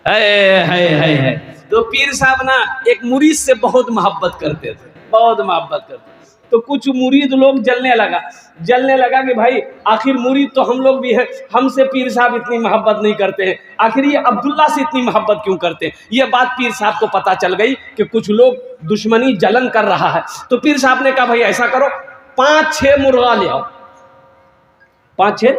है। तो पीर साहब ना एक मुरीद से बहुत मोहब्बत करते थे, बहुत मोहब्बत करते। तो कुछ मुरीद लोग जलने लगा कि भाई आखिर मुरीद तो हम लोग भी हैं, हमसे पीर साहब इतनी मोहब्बत नहीं करते हैं, आखिर ये अब्दुल्ला से इतनी मोहब्बत क्यों करते हैं। ये बात पीर साहब को पता चल गई कि कुछ लोग दुश्मनी जलन कर रहा है। तो पीर साहब ने कहा भाई ऐसा करो 5-6 मुर्गा ले आओ, 5-6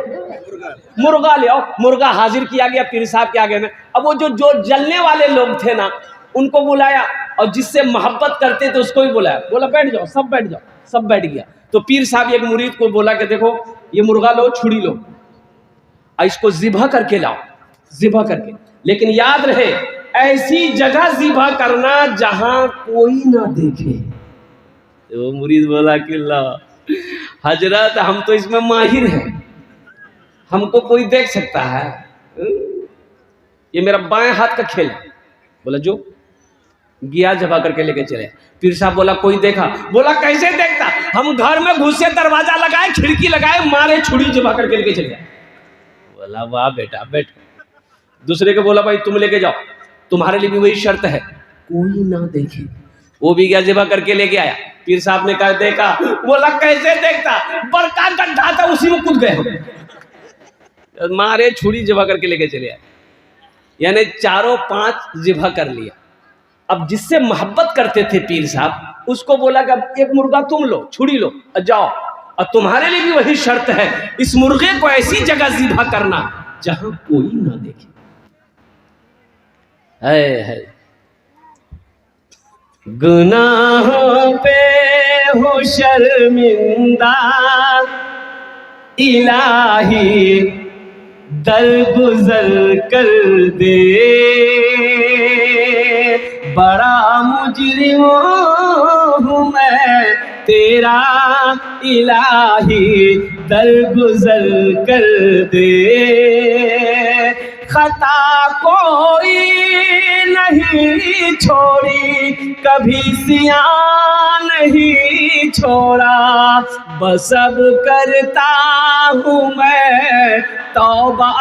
मुर्गा ले आओ। मुर्गा हाजिर किया गया पीर साहब के आगे में। अब वो जो जलने वाले लोग थे ना उनको बुलाया, और जिससे मोहब्बत करते थे उसको भी बुलाया, बोला बैठ जाओ, सब बैठ जाओ, सब बैठ गया। तो पीर साहब एक मुरीद को बोला कि देखो ये मुर्गा लो, छुरी लो, इसको ज़िबह करके लाओ, ज़िबह करके, लेकिन याद रहे ऐसी जगह ज़िबह करना जहां कोई ना देखे। तो वो मुरीद बोला कि ला हजरत हम तो इसमें माहिर हैं, हमको कोई देख सकता है, ये मेरा बाएं हाथ का खेल है। बोला जो गया जबा करके लेके चले। पीर साहब बोला कोई देखा? बोला कैसे देखता, हम घर में घुसे, दरवाजा लगाए, खिड़की लगाए, मारे, छुरी जबा करके लेके चले। बोला वाह बेटा बैठ। दूसरे को बोला भाई तुम लेके जाओ, तुम्हारे लिए भी वही शर्त है, कोई ना देखे। वो भी गया जबा करके लेके आया। पीर साहब ने कहा देखा? बोला कैसे देखता, बड़का गड्ढा था उसी में कूद गए, मारे, छुरी जबा करके लेके चले आए। यानी 4-5 जिबा कर लिया। अब जिससे मोहब्बत करते थे पीर साहब उसको बोला कि अब एक मुर्गा तुम लो, छुरी लो और जाओ, और तुम्हारे लिए भी वही शर्त है, इस मुर्गे को ऐसी जगह ज़िबा करना जहां कोई ना देखे। है गुनाहों पे हो शर्मिंदा इलाही दरगुजर कर दे, बड़ा मुजरिम हूँ मैं तेरा इलाही दरगुजर कर दे, खता कोई नहीं छोड़ी कभी सियान नहीं छोड़ा, बस अब करता हूँ मैं तौबा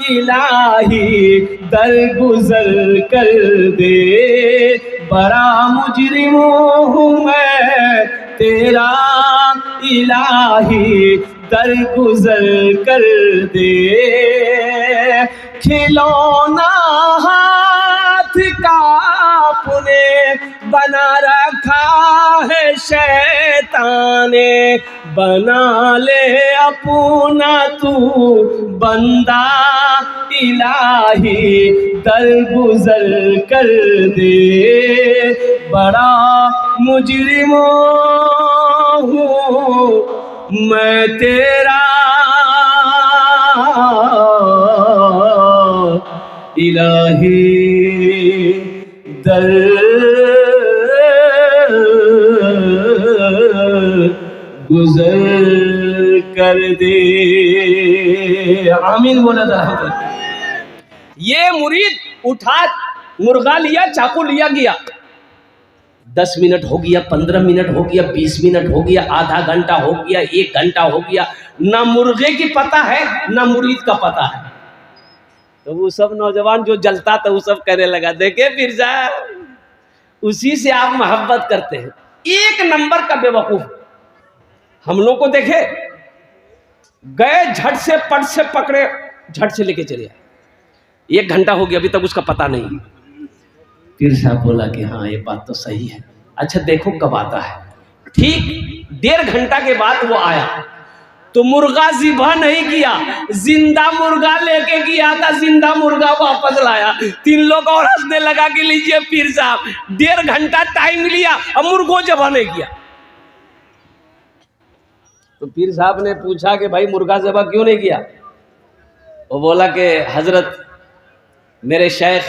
इलाही दरगुजर कर दे, बड़ा मुजरिम हूँ मैं तेरा इलाही दरगुजर कर दे, खिलौना हाथ का अपने बना रखा है शैतान ने, बना ले अपना तू बंदा इलाही दरगुजर कर दे, बड़ा मुजरिम हूँ मैं तेरा इलाही दर गुजर कर दे। आमीन बोला था। ये मुरीद उठा, मुर्गा लिया, चाकू लिया, गया। 10 मिनट हो गया, 15 मिनट हो गया, 20 मिनट हो गया, आधा घंटा हो गया, 1 घंटा हो गया, ना मुर्गे की पता है ना मुरीद का पता है। तो वो सब नौजवान जो जलता था वो सब कहने लगा देखे पीर साहब उसी से आप मोहब्बत करते हैं, 1 नंबर का बेवकूफ। हम लोग को देखे गए, झट से पट से पकड़े, झट से लेके चले आए। 1 घंटा हो गया अभी तक उसका पता नहीं। पीर साहब बोला कि हाँ ये बात तो सही है, अच्छा देखो कब आता है। ठीक 1.5 घंटा के बाद वो आया तो मुर्गा ज़िबा नहीं किया, जिंदा मुर्गा लेके गया था, जिंदा मुर्गा वापस लाया। 3 लोग और हंसने लगा कि लीजिए पीर साहब 1.5 घंटा टाइम लिया और मुर्गो ज़िबा नहीं किया। तो पीर साहब ने पूछा कि भाई मुर्गा ज़िबा क्यों नहीं किया? वो बोला कि हजरत मेरे शेख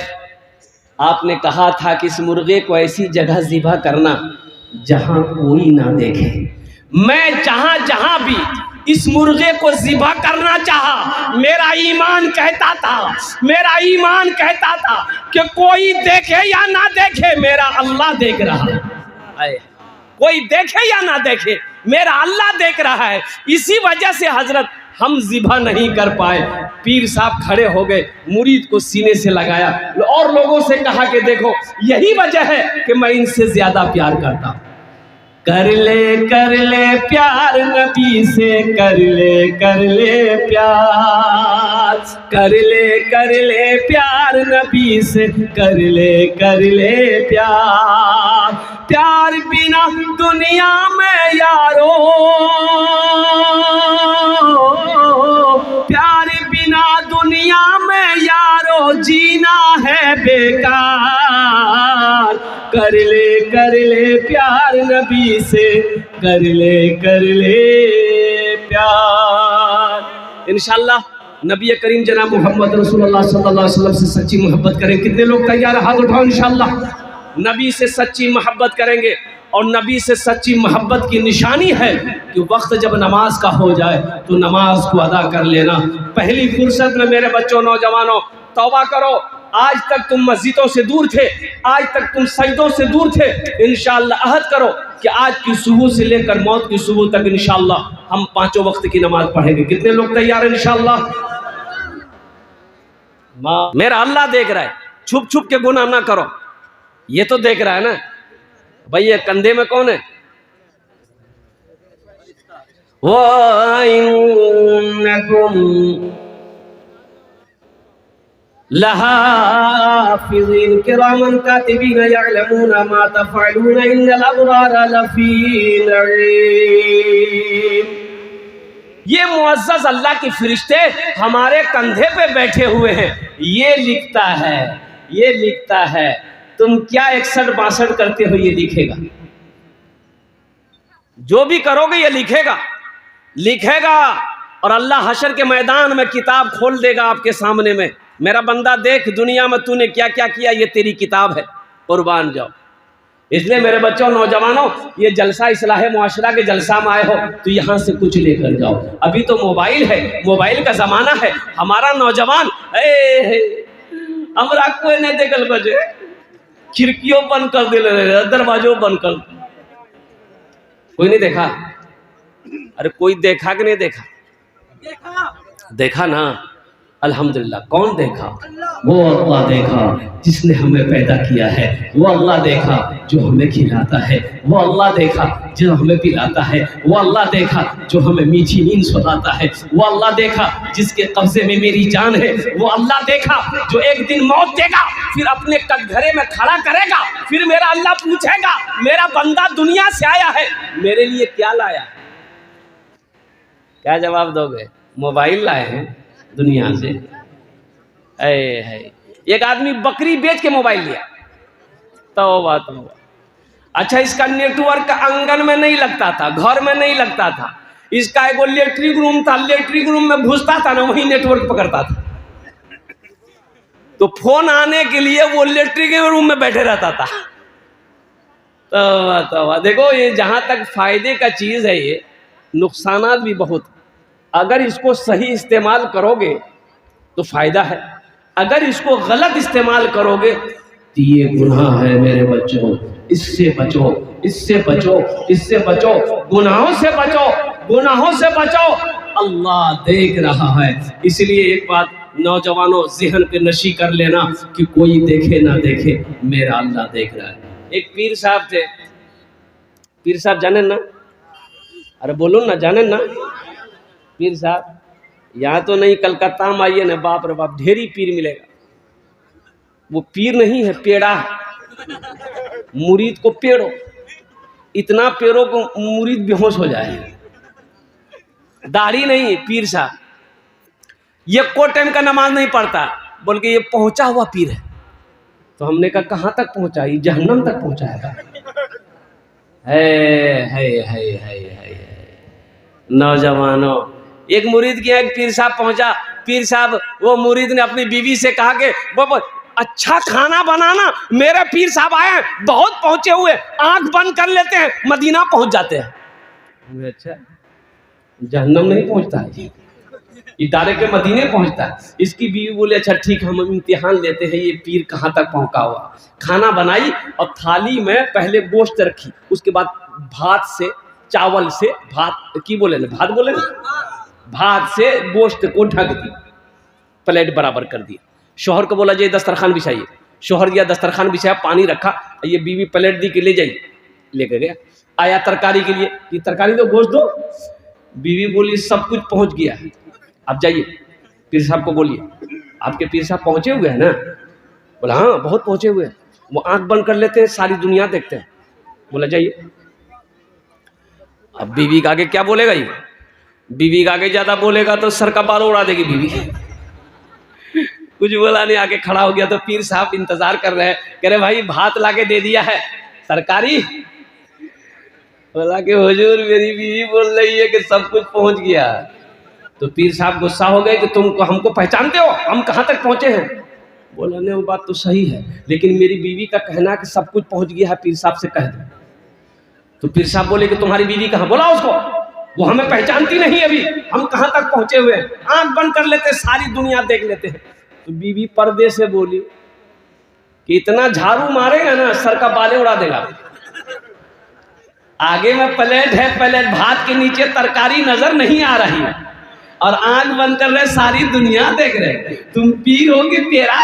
आपने कहा था कि इस मुर्गे को ऐसी जगह ज़िबा करना जहां कोई ना देखे। मैं जहां जहां भी इस मुर्गे को ज़िबा करना चाहा, मेरा ईमान कहता था कि कोई देखे या ना देखे मेरा अल्लाह देख रहा है। कोई देखे या ना देखे मेरा अल्लाह देख रहा है। इसी वजह से हजरत हम ज़िबा नहीं कर पाए। पीर साहब खड़े हो गए, मुरीद को सीने से लगाया और लोगों से कहा कि देखो यही वजह है कि मैं इनसे ज़्यादा प्यार करता हूँ। कर ले प्यार नबी से, कर ले प्यार, कर ले प्यार नबी से, कर ले प्यार। प्यार बिना दुनिया में यारो, प्यार बिना दुनिया में यारो जीना है बेकार। कर ले प्यार नबी से, कर ले प्यार। इंशाअल्लाह नबी करीम जनाब मोहम्मद रसूलुल्लाह सल्लल्लाहु अलैहि वसल्लम से सच्ची मोहब्बत करें। कितने लोग तैयार? हाथ उठाओ। इंशाअल्लाह नबी से सच्ची मोहब्बत करेंगे। और नबी से सच्ची मोहब्बत की निशानी है कि वक्त जब नमाज का हो जाए तो नमाज को अदा कर लेना। पहली फुर्सत में मेरे बच्चों, नौजवानों, तौबा करो। आज तक तुम मस्जिदों से दूर थे, आज तक तुम सजदों से दूर थे। इंशाअल्लाह अहद करो कि आज की सुबह से लेकर मौत की सुबह तक इंशाअल्लाह हम 5 वक्त की नमाज पढ़ेंगे। कितने लोग तैयार हैं? इंशाअल्लाह। मेरा अल्लाह देख रहा है, छुप छुप के गुनाह ना करो। ये तो देख रहा है ना भाई। ये कंधे में कौन है? लहाफिज़ीन किरामन कातिबीन यअलमूना मा तफ़अलून इन्नल अबरार लफ़ी नईम। ये मुअज़्ज़ज़ अल्लाह के फरिश्ते हमारे कंधे पे बैठे हुए हैं। ये लिखता है तुम क्या 61-62 करते हो, ये लिखेगा। जो भी करोगे ये लिखेगा। और अल्लाह हशर के मैदान में किताब खोल देगा आपके सामने में। मेरा बंदा देख, दुनिया में तूने क्या क्या किया, ये तेरी किताब है, कुर्बान जाओ। इसलिए मेरे बच्चों, नौजवानों, ये जलसा इस्लाह मुआशरा के जलसा में आए हो तो यहाँ से कुछ लेकर जाओ। अभी तो मोबाइल है, मोबाइल का ज़माना है। हमारा नौजवान हमरा कोई नहीं देखल बजे, खिड़कियों बंद कर दे रहे, दरवाजों बंद कर। कोई नहीं देखा? अरे कोई देखा कि नहीं देखा? देखा ना, अल्हम्दुलिल्लाह। कौन देखा? वो अल्लाह देखा जिसने हमें पैदा किया है। वो अल्लाह देखा जो हमें खिलाता है। वो अल्लाह देखा जो हमें पिलाता है। वो अल्लाह देखा जो हमें मीठी नींद सुलाता है। वो अल्लाह देखा जिसके कब्जे में मेरी जान है। वो अल्लाह देखा जो एक दिन मौत देगा, फिर अपने कटघरे में खड़ा करेगा। फिर मेरा अल्लाह पूछेगा, मेरा बंदा दुनिया से आया है, मेरे लिए क्या लाया? क्या जवाब दोगे? मोबाइल लाए हैं दुनिया से। है एक आदमी बकरी बेच के मोबाइल लिया। तौबा। अच्छा, इसका नेटवर्क आंगन में नहीं लगता था, घर में नहीं लगता था। इसका एक लेटरिन रूम था, लेटरिन रूम में घुसता था ना, वही नेटवर्क पकड़ता था। तो फोन आने के लिए वो लेटरिन रूम में बैठे रहता था। तौबा। देखो, ये जहां तक फायदे का चीज है, ये नुकसानात भी बहुत। अगर इसको सही इस्तेमाल करोगे तो फायदा है, अगर इसको गलत इस्तेमाल करोगे तो ये गुनाह है। मेरे बच्चों, इससे बचो, इससे बचो, इससे बचो, गुनाहों से बचो, गुनाहों से बचो। अल्लाह देख रहा है। इसलिए एक बात नौजवानों ज़हन पे नशी कर लेना कि कोई देखे ना देखे, मेरा अल्लाह देख रहा है। एक पीर साहब थे। पीर साहब जाने ना? अरे बोलो ना, जाने ना? पीर साहब यहाँ तो नहीं, कलकत्ता में आइए ना, बाप रे बाप, ढेरी पीर मिलेगा। वो पीर नहीं है, पेड़ा है। मुरीद को पेड़ो, इतना पेड़ो को मुरीद बेहोश हो जाए। दाढ़ी नहीं है पीर साहब। ये को टाइम का नमाज नहीं पढ़ता, बोल के ये पहुंचा हुआ पीर है। तो हमने कहा कहाँ तक पहुंचा? ये जहन्नम तक पहुंचाएगा। है नौजवानों, एक मुरीद के एक पीर साहब पहुंचा। पीर साहब, वो मुरीद ने अपनी बीवी से कहा कि वो अच्छा खाना बनाना, मेरे पीर साहब आए, बहुत पहुंचे हुए, आंख बंद कर लेते हैं, मदीना पहुंच जाते हैं। अच्छा, जहन्नम नहीं पहुंचता है, ये डायरेक्ट के मदीने पहुंचता है। इसकी बीवी बोले अच्छा ठीक, हम इम्तिहान लेते हैं ये पीर कहाँ तक पहुंचा हुआ। खाना बनाई और थाली में पहले गोश्त रखी, उसके बाद भात से, चावल से, भात की बोले ना, भात बोले ना, भात से गोश्त को ढक दी, प्लेट बराबर कर दिया। शौहर को बोला ये दस्तरखान बिछाइए। शौहर गया, दस्तरखान बिछाया, पानी रखा, ये बीवी प्लेट दी कि ले जाइए, लेकर गया। आया तरकारी के लिए कि तरकारी दो, गोश्त दो। बीवी बोली सब कुछ पहुंच गया है, आप जाइए पीर साहब को बोलिए आपके पीर साहब पहुंचे हुए हैं ना। बोला हाँ बहुत पहुंचे हुए हैं, वो आंख बंद कर लेते हैं, सारी दुनिया देखते हैं। बोला जाइए। अब बीवी के आगे क्या बोलेगा ये? बीवी के आगे ज्यादा बोलेगा तो सर का बाल उड़ा देगी बीवी। कुछ बोला नहीं, आके खड़ा हो गया। तो पीर साहब इंतजार कर रहे हैं, कह रहे भाई भात लाके दे दिया है, तरकारी। बोला कि हुजूर मेरी बीवी बोल रही है कि सब कुछ पहुंच गया। तो पीर साहब गुस्सा हो गए कि तुम हमको पहचानते हो, हम कहाँ तक पहुंचे हैं? बोला नहीं वो बात तो सही है, लेकिन मेरी बीवी का कहना है कि सब कुछ पहुंच गया है, पीर साहब से कह दो। तो पीर साहब बोले कि तुम्हारी बीवी कहाँ? बोला उसको, वो हमें पहचानती नहीं, अभी हम कहाँ तक पहुंचे हुए हैं, आंख बंद कर लेते सारी दुनिया देख लेते हैं। तो बीवी पर्दे से बोली कि इतना झाड़ू मारेगा ना सर का बाले उड़ा देगा। आगे में प्लेट है, प्लेट भात के नीचे तरकारी नजर नहीं आ रही है और आंख बंद कर रहे, सारी दुनिया देख रहे। तुम पीर हो कि तेरा?